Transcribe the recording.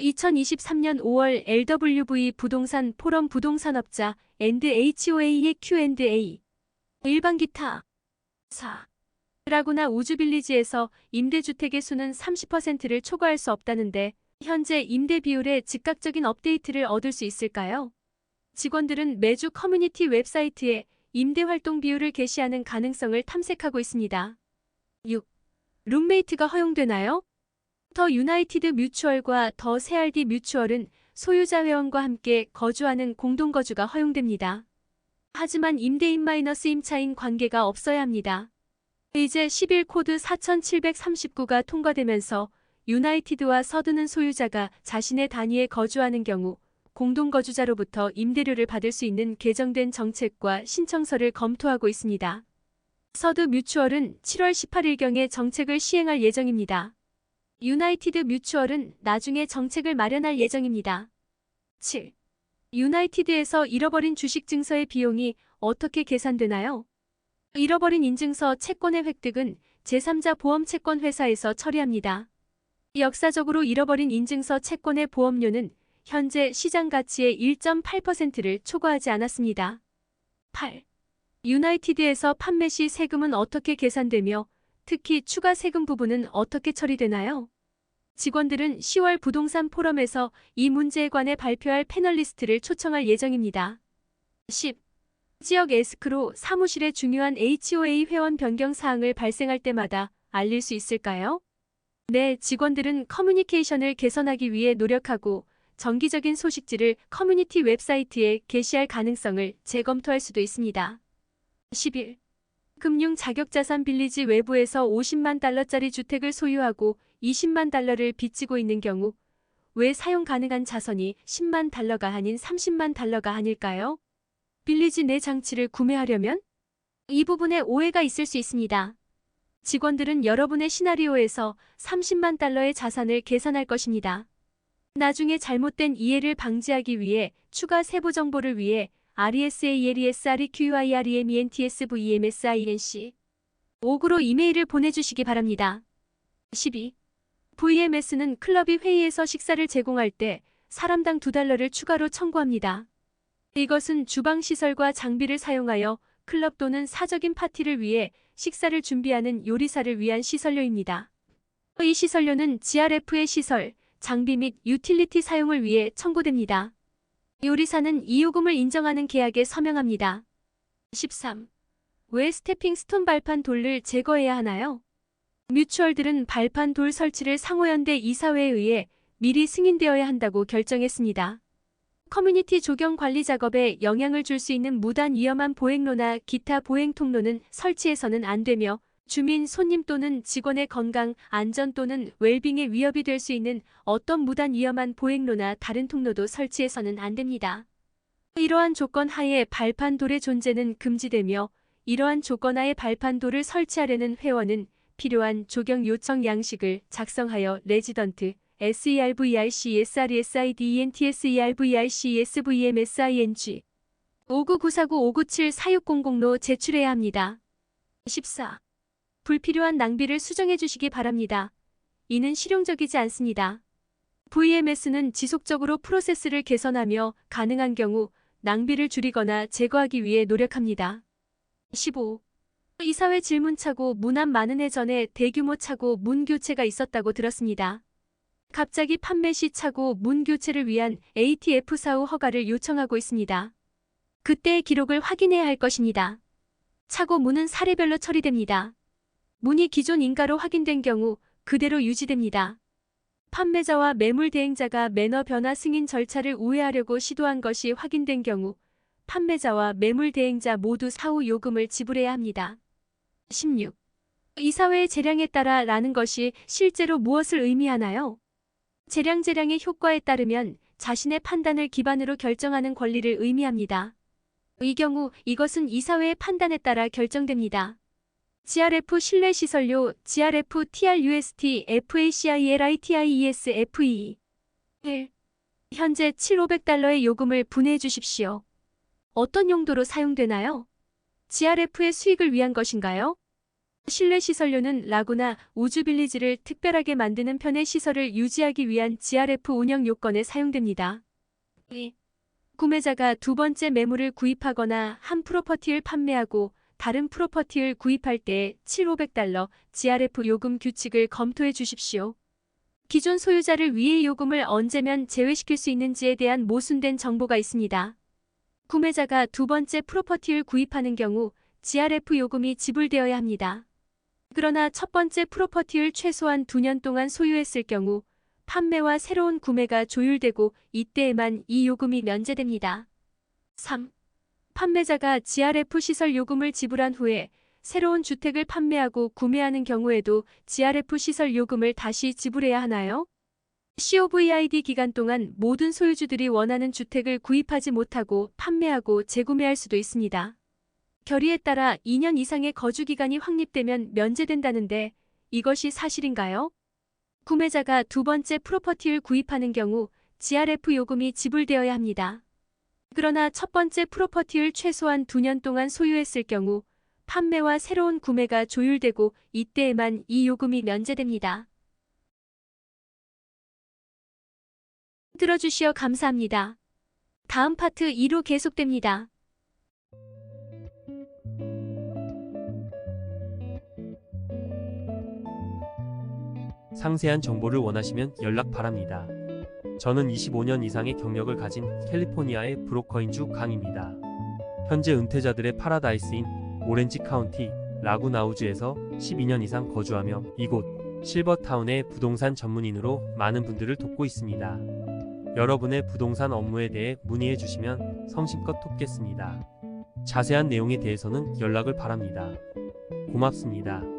2023년 5월 LWV 부동산 포럼 부동산업자 &HOA의 Q&A. 일반 기타 4. 라구나 우주빌리지에서 임대주택의 수는 30%를 초과할 수 없다는데 현재 임대 비율의 즉각적인 업데이트를 얻을 수 있을까요? 직원들은 매주 커뮤니티 웹사이트에 임대활동 비율을 게시하는 가능성을 탐색하고 있습니다. 6. 룸메이트가 허용되나요? 더 유나이티드 뮤추얼과 더 세알디 뮤추얼은 소유자 회원과 함께 거주하는 공동거주가 허용됩니다. 하지만 임대인-임차인 관계가 없어야 합니다. 이제 11 코드 4739가 통과되면서 유나이티드와 서드는 소유자가 자신의 단위에 거주하는 경우 공동거주자로부터 임대료를 받을 수 있는 개정된 정책과 신청서를 검토하고 있습니다. 서드 뮤추얼은 7월 18일경에 정책을 시행할 예정입니다. 유나이티드 뮤추얼은 나중에 정책을 마련할 예정입니다. 7. 유나이티드에서 잃어버린 주식 증서의 비용이 어떻게 계산되나요? 잃어버린 인증서 채권의 획득은 제3자 보험 채권 회사에서 처리합니다. 역사적으로 잃어버린 인증서 채권의 보험료는 현재 시장 가치의 1.8%를 초과하지 않았습니다. 8. 유나이티드에서 판매 시 세금은 어떻게 계산되며 특히 추가 세금 부분은 어떻게 처리되나요? 직원들은 10월 부동산 포럼에서 이 문제에 관해 발표할 패널리스트를 초청할 예정입니다. 10. 지역 에스크로 사무실의 중요한 HOA 회원 변경 사항을 발생할 때마다 알릴 수 있을까요? 네, 직원들은 커뮤니케이션을 개선하기 위해 노력하고 정기적인 소식지를 커뮤니티 웹사이트에 게시할 가능성을 재검토할 수도 있습니다. 11. 금융 자격자산 빌리지 외부에서 50만 달러짜리 주택을 소유하고 20만 달러를 빚지고 있는 경우 왜 사용 가능한 자선이 10만 달러가 아닌 30만 달러가 아닐까요? 빌리지 내 장치를 구매하려면? 이 부분에 오해가 있을 수 있습니다. 직원들은 여러분의 시나리오에서 30만 달러의 자산을 계산할 것입니다. 나중에 잘못된 이해를 방지하기 위해 추가 세부 정보를 위해 RESALESREQIREMENTSVEMSINC 5구로 이메일을 보내주시기 바랍니다. 12. VMS는 클럽이 회의에서 식사를 제공할 때 사람당 $2를 추가로 청구합니다. 이것은 주방시설과 장비를 사용하여 클럽 또는 사적인 파티를 위해 식사를 준비하는 요리사를 위한 시설료입니다. 이 시설료는 GRF의 시설, 장비 및 유틸리티 사용을 위해 청구됩니다. 요리사는 이 요금을 인정하는 계약에 서명합니다. 13. 왜 스태핑 스톤 발판 돌을 제거해야 하나요? 뮤추얼들은 발판 돌 설치를 상호연대 이사회에 의해 미리 승인되어야 한다고 결정했습니다. 커뮤니티 조경 관리 작업에 영향을 줄 수 있는 무단 위험한 보행로나 기타 보행 통로는 설치해서는 안 되며 주민, 손님 또는 직원의 건강, 안전 또는 웰빙에 위협이 될 수 있는 어떤 무단 위험한 보행로나 다른 통로도 설치해서는 안 됩니다. 이러한 조건 하에 발판돌의 존재는 금지되며 이러한 조건 하에 발판돌을 설치하려는 회원은 필요한 조경 요청 양식을 작성하여 레지던트 SERVICSRESIDENTSERVICSVMSING 599495974600로 제출해야 합니다. 14. 불필요한 낭비를 수정해 주시기 바랍니다. 이는 실용적이지 않습니다. VMS는 지속적으로 프로세스를 개선하며 가능한 경우 낭비를 줄이거나 제거하기 위해 노력합니다. 15. 이사회 질문차고 문안 많은 해 전에 대규모 차고 문 교체가 있었다고 들었습니다. 갑자기 판매 시 차고 문 교체를 위한 ATF 사후 허가를 요청하고 있습니다. 그때의 기록을 확인해야 할 것입니다. 차고 문은 사례별로 처리됩니다. 문이 기존 인가로 확인된 경우 그대로 유지됩니다. 판매자와 매물 대행자가 매너 변화 승인 절차를 우회하려고 시도한 것이 확인된 경우 판매자와 매물 대행자 모두 사후 요금을 지불해야 합니다. 16. 이사회의 재량에 따라 라는 것이 실제로 무엇을 의미하나요? 재량의 효과에 따르면 자신의 판단을 기반으로 결정하는 권리를 의미합니다. 이 경우 이것은 이사회의 판단에 따라 결정됩니다. GRF 실내시설료 GRF TRUST FACILITIES FE 1. 현재 7,500달러의 요금을 분해해 주십시오. 어떤 용도로 사용되나요? GRF의 수익을 위한 것인가요? 실내 시설료는 라구나 우주빌리지를 특별하게 만드는 편의 시설을 유지하기 위한 GRF 운영 요건에 사용됩니다. 2. 구매자가 두 번째 매물을 구입하거나 한 프로퍼티를 판매하고 다른 프로퍼티를 구입할 때 7,500달러 GRF 요금 규칙을 검토해 주십시오. 기존 소유자를 위해 요금을 언제면 제외시킬 수 있는지에 대한 모순된 정보가 있습니다. 구매자가 두 번째 프로퍼티를 구입하는 경우 GRF 요금이 지불되어야 합니다. 그러나 첫 번째 프로퍼티를 최소한 2년 동안 소유했을 경우 판매와 새로운 구매가 조율되고 이때에만 이 요금이 면제됩니다. 3. 판매자가 GRF 시설 요금을 지불한 후에 새로운 주택을 판매하고 구매하는 경우에도 GRF 시설 요금을 다시 지불해야 하나요? COVID 기간 동안 모든 소유주들이 원하는 주택을 구입하지 못하고 판매하고 재구매할 수도 있습니다. 결의에 따라 2년 이상의 거주기간이 확립되면 면제된다는데 이것이 사실인가요? 구매자가 두 번째 프로퍼티를 구입하는 경우 GRF 요금이 지불되어야 합니다. 그러나 첫 번째 프로퍼티를 최소한 2년 동안 소유했을 경우 판매와 새로운 구매가 조율되고 이때에만 이 요금이 면제됩니다. 들어주시어 감사합니다. 다음 파트 2로 계속됩니다. 상세한 정보를 원하시면 연락 바랍니다. 저는 25년 이상의 경력을 가진 캘리포니아의 브로커인 강입니다. 현재 은퇴자들의 파라다이스인 오렌지 카운티 라구나우주에서 12년 이상 거주하며 이곳 실버타운의 부동산 전문인으로 많은 분들을 돕고 있습니다. 여러분의 부동산 업무에 대해 문의해 주시면 성심껏 돕겠습니다. 자세한 내용에 대해서는 연락을 바랍니다. 고맙습니다.